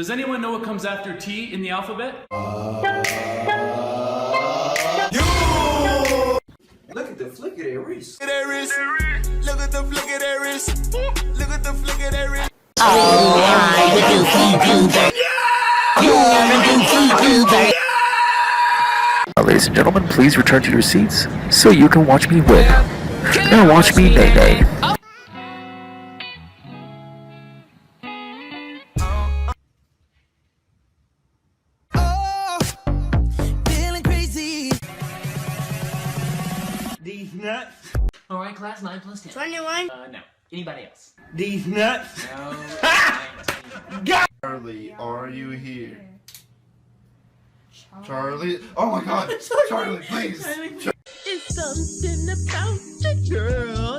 Does anyone know what comes after T in the alphabet? Look at the flick of their wrist. Look at the flick of their wrist. Look at the flick of their wrist. Ladies and gentlemen, please return to your seats so you can watch me whip. And watch me nay-nay. These nuts. Alright, class, 9 plus 10. 21. No. Anybody else? These nuts. No. 19. Charlie, are you here? Charlie? Oh my god! Charlie, please! It's something about the girl.